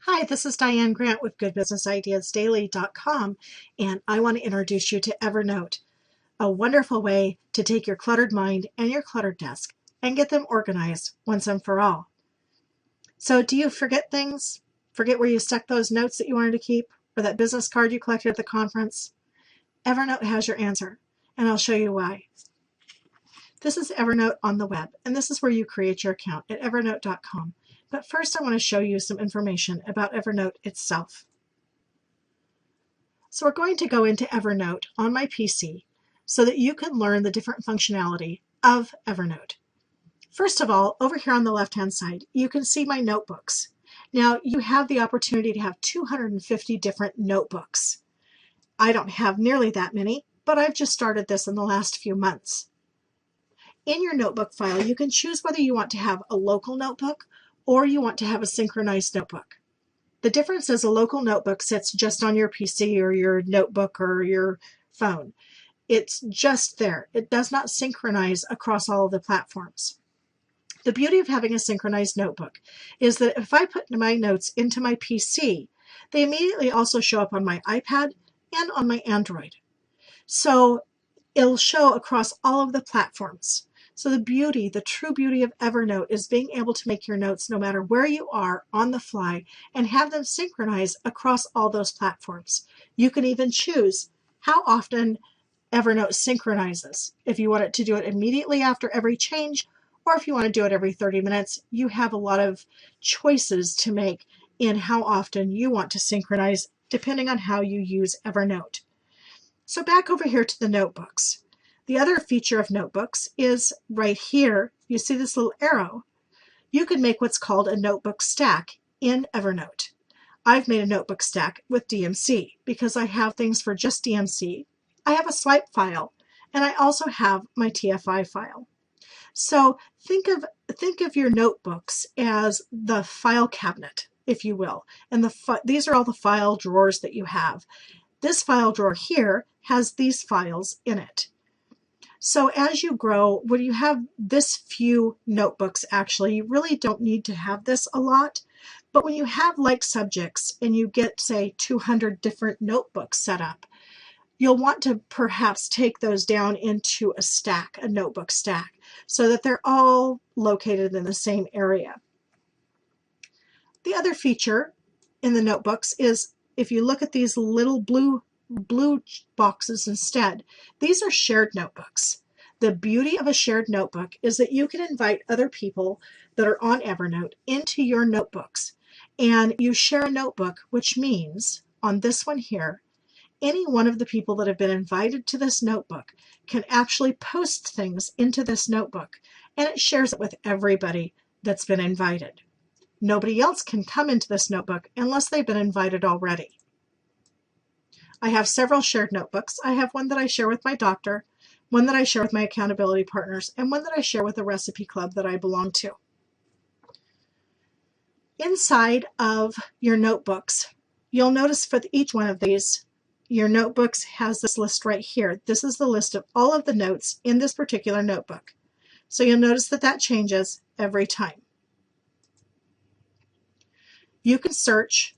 Hi, this is Diane Grant with GoodBusinessIdeasDaily.com, and I want to introduce you to Evernote, a wonderful way to take your cluttered mind and your cluttered desk and get them organized once and for all. So do you forget things? Forget where you stuck those notes that you wanted to keep, or that business card you collected at the conference? Evernote has your answer, and I'll show you why. This is Evernote on the web, and this is where you create your account at Evernote.com. But first I want to show you some information about Evernote itself. So we're going to go into Evernote on my PC so that you can learn the different functionality of Evernote. First of all, over here on the left-hand side, you can see my notebooks. Now you have the opportunity to have 250 different notebooks. I don't have nearly that many, but I've just started this in the last few months. In your notebook file, you can choose whether you want to have a local notebook or you want to have a synchronized notebook. The difference is a local notebook sits just on your PC or your notebook or your phone. It's just there. It does not synchronize across all of the platforms. The beauty of having a synchronized notebook is that if I put my notes into my PC, they immediately also show up on my iPad and on my Android. So it'll show across all of the platforms. So the true beauty of Evernote is being able to make your notes no matter where you are on the fly and have them synchronize across all those platforms. You can even choose how often Evernote synchronizes. If you want it to do it immediately after every change, or if you want to do it every 30 minutes, you have a lot of choices to make in how often you want to synchronize depending on how you use Evernote. So back over here to the notebooks. The other feature of notebooks is right here. You see this little arrow. You can make what's called a notebook stack in Evernote. I've made a notebook stack with DMC because I have things for just DMC. I have a swipe file, and I also have my TFI file. So think of your notebooks as the file cabinet, if you will, and these are all the file drawers that you have. This file drawer here has these files in it. So as you grow, when you have this few notebooks, actually, you really don't need to have this a lot. But when you have like subjects and you get, say, 200 different notebooks set up, you'll want to perhaps take those down into a stack, a notebook stack, so that they're all located in the same area. The other feature in the notebooks is if you look at these little blue boxes instead, these are shared notebooks. The beauty of a shared notebook is that you can invite other people that are on Evernote into your notebooks, and you share a notebook, which means on this one here, any one of the people that have been invited to this notebook can actually post things into this notebook, and it shares it with everybody that's been invited. Nobody else can come into this notebook unless they've been invited already. I have several shared notebooks. I have one that I share with my doctor, one that I share with my accountability partners, and one that I share with a recipe club that I belong to. Inside of your notebooks, you'll notice for each one of these, your notebooks has this list right here. This is the list of all of the notes in this particular notebook. So you'll notice that that changes every time. You can search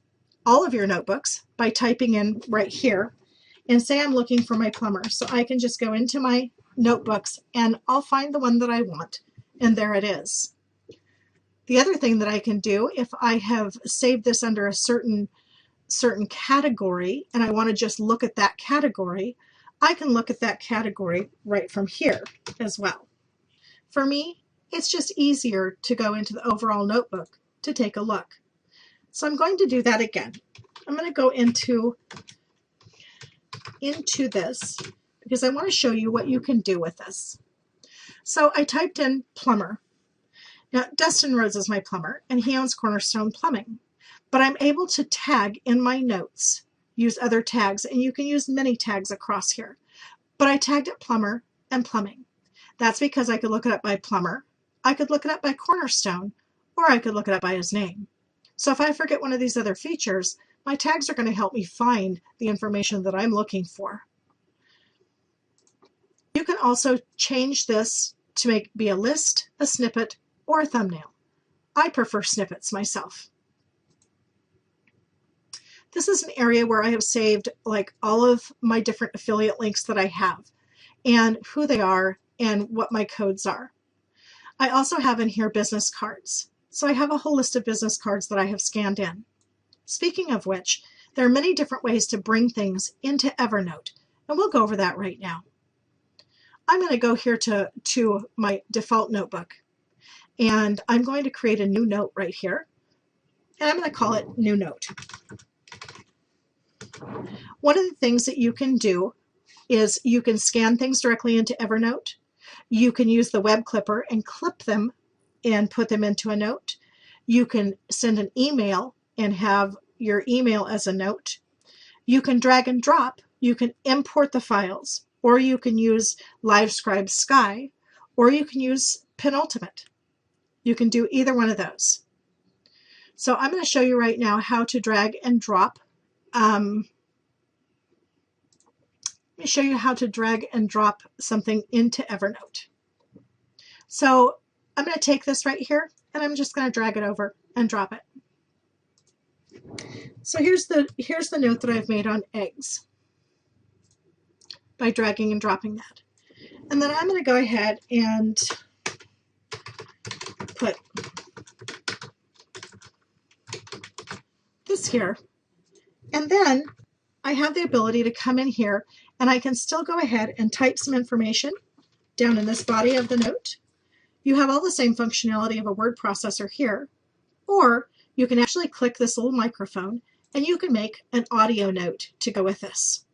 all of your notebooks by typing in right here and say I'm looking for my plumber. So I can just go into my notebooks and I'll find the one that I want, and there it is. The other thing that I can do, if I have saved this under a certain category and I want to just look at that category, I can look at that category right from here as well. For me, it's just easier to go into the overall notebook to take a look. So I'm going to do that again. I'm going to go into this because I want to show you what you can do with this. So I typed in plumber. Now Dustin Rhodes is my plumber and he owns Cornerstone Plumbing. But I'm able to tag in my notes, use other tags, and you can use many tags across here. But I tagged it plumber and plumbing. That's because I could look it up by plumber, I could look it up by Cornerstone, or I could look it up by his name. So if I forget one of these other features, my tags are going to help me find the information that I'm looking for. You can also change this to be a list, a snippet, or a thumbnail. I prefer snippets myself. This is an area where I have saved like all of my different affiliate links that I have and who they are and what my codes are. I also have in here business cards. So I have a whole list of business cards that I have scanned in. Speaking of which, there are many different ways to bring things into Evernote, and we'll go over that right now. I'm going to go here to my default notebook, and I'm going to create a new note right here, and I'm going to call it New Note. One of the things that you can do is you can scan things directly into Evernote. You can use the web clipper and clip them and put them into a note. You can send an email and have your email as a note. You can drag and drop. You can import the files, or you can use LiveScribe Sky, or you can use Penultimate. You can do either one of those. So I'm going to show you right now how to drag and drop. Let me show you how to drag and drop something into Evernote. So I'm going to take this right here, and I'm just going to drag it over and drop it. So here's the note that I've made on eggs by dragging and dropping that. And then I'm going to go ahead and put this here. And then I have the ability to come in here and I can still go ahead and type some information down in this body of the note. You have all the same functionality of a word processor here, or you can actually click this little microphone and you can make an audio note to go with this.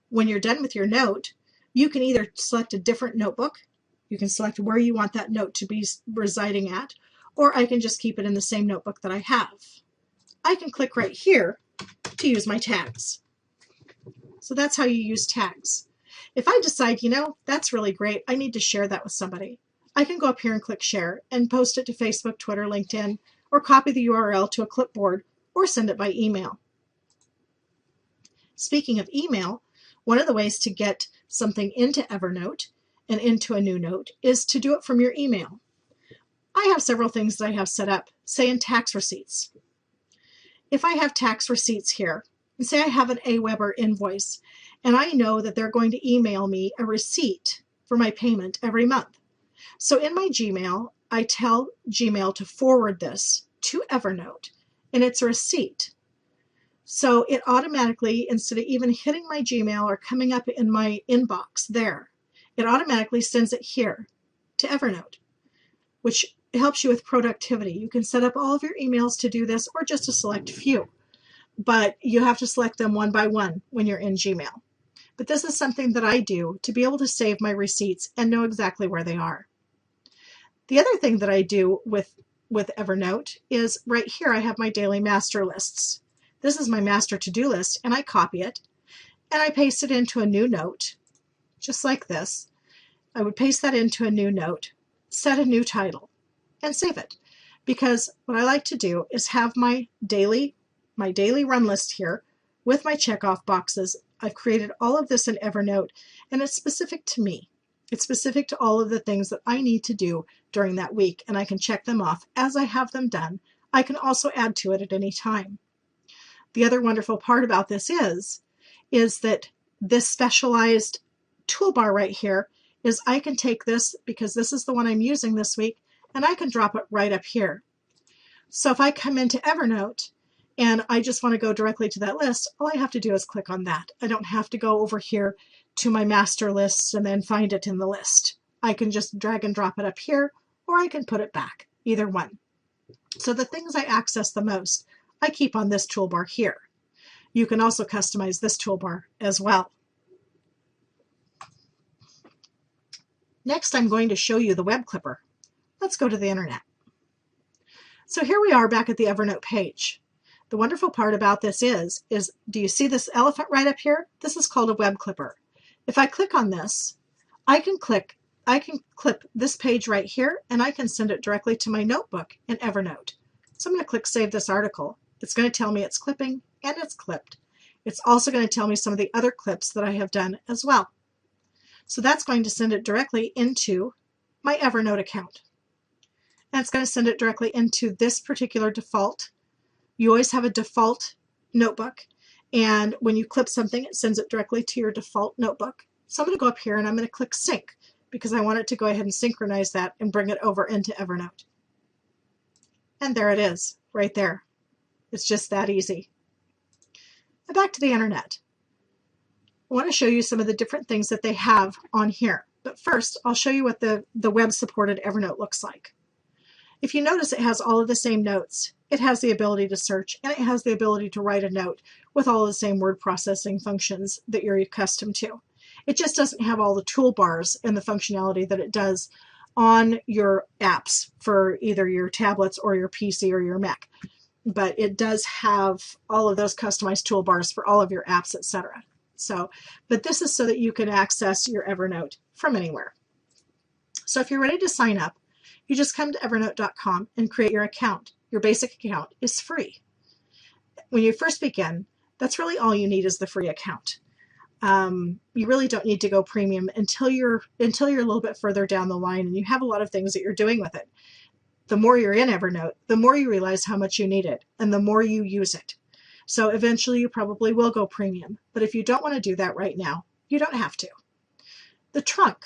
When you're done with your note, you can either select a different notebook, you can select where you want that note to be residing at, or I can just keep it in the same notebook that I have. I can click right here to use my tags. So that's how you use tags. If I decide, you know, that's really great, I need to share that with somebody, I can go up here and click share and post it to Facebook, Twitter, LinkedIn, or copy the URL to a clipboard or send it by email. Speaking of email, one of the ways to get something into Evernote and into a new note is to do it from your email. I have several things that I have set up, say in tax receipts. If I have tax receipts here, and say I have an AWeber invoice, and I know that they're going to email me a receipt for my payment every month. So in my Gmail, I tell Gmail to forward this to Evernote, and it's a receipt. So it automatically, instead of even hitting my Gmail or coming up in my inbox there, it automatically sends it here to Evernote, which helps you with productivity. You can set up all of your emails to do this or just a select few, but you have to select them one by one when you're in Gmail. But this is something that I do to be able to save my receipts and know exactly where they are. The other thing that I do with Evernote is right here I have my daily master lists. This is my master to-do list, and I copy it and I paste it into a new note, just like this. I would paste that into a new note, set a new title, and save it. Because what I like to do is have my daily run list here with my checkoff boxes. I've created all of this in Evernote, and it's specific to me. It's specific to all of the things that I need to do during that week, and I can check them off as I have them done. I can also add to it at any time. The other wonderful part about this is that this specialized toolbar right here is I can take this, because this is the one I'm using this week, and I can drop it right up here. So if I come into Evernote and I just want to go directly to that list, all I have to do is click on that. I don't have to go over here to my master lists and then find it in the list. I can just drag and drop it up here, or I can put it back, either one. So the things I access the most, I keep on this toolbar here. You can also customize this toolbar as well. Next, I'm going to show you the web clipper. Let's go to the internet. So here we are back at the Evernote page. The wonderful part about this is do you see this elephant right up here? This is called a web clipper. If I click on this, I can clip this page right here, and I can send it directly to my notebook in Evernote. So I'm going to click Save This Article. It's going to tell me it's clipping, and it's clipped. It's also going to tell me some of the other clips that I have done as well. So that's going to send it directly into my Evernote account. And it's going to send it directly into this particular default. You always have a default notebook, and when you clip something, it sends it directly to your default notebook. So I'm going to go up here and I'm going to click Sync because I want it to go ahead and synchronize that and bring it over into Evernote. And there it is, right there. It's just that easy. Now back to the internet. I want to show you some of the different things that they have on here. But first, I'll show you what the web-supported Evernote looks like. If you notice, it has all of the same notes. It has the ability to search, and it has the ability to write a note with all of the same word processing functions that you're accustomed to. It just doesn't have all the toolbars and the functionality that it does on your apps for either your tablets or your PC or your Mac. But it does have all of those customized toolbars for all of your apps, etc. But this is so that you can access your Evernote from anywhere. So if you're ready to sign up, you just come to evernote.com and create your account. Your basic account is free. When you first begin, that's really all you need is the free account. You really don't need to go premium until you're a little bit further down the line and you have a lot of things that you're doing with it. The more you're in Evernote, the more you realize how much you need it and the more you use it. So eventually you probably will go premium, but if you don't want to do that right now, you don't have to. The trunk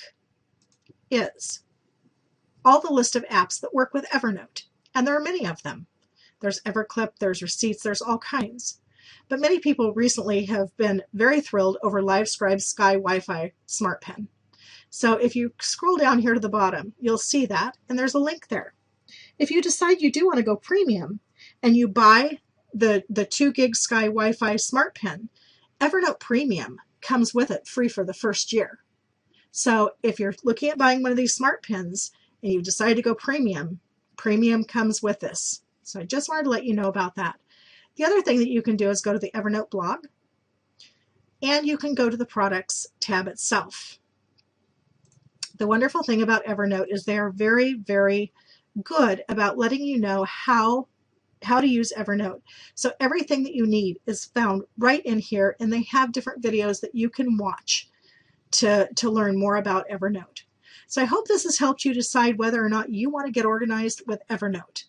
is all the list of apps that work with Evernote, and there are many of them. There's Everclip, there's Receipts, there's all kinds. But many people recently have been very thrilled over LiveScribe's Sky Wi-Fi Smart Pen. So if you scroll down here to the bottom, you'll see that, and there's a link there. If you decide you do want to go premium and you buy the 2 gig Sky Wi-Fi Smart Pen, Evernote Premium comes with it free for the first year. So if you're looking at buying one of these smart pens and you decide to go premium, premium comes with this. So I just wanted to let you know about that. The other thing that you can do is go to the Evernote blog, and you can go to the products tab itself. The wonderful thing about Evernote is they are very, very good about letting you know how to use Evernote. So everything that you need is found right in here, and they have different videos that you can watch to learn more about Evernote. So I hope this has helped you decide whether or not you want to get organized with Evernote.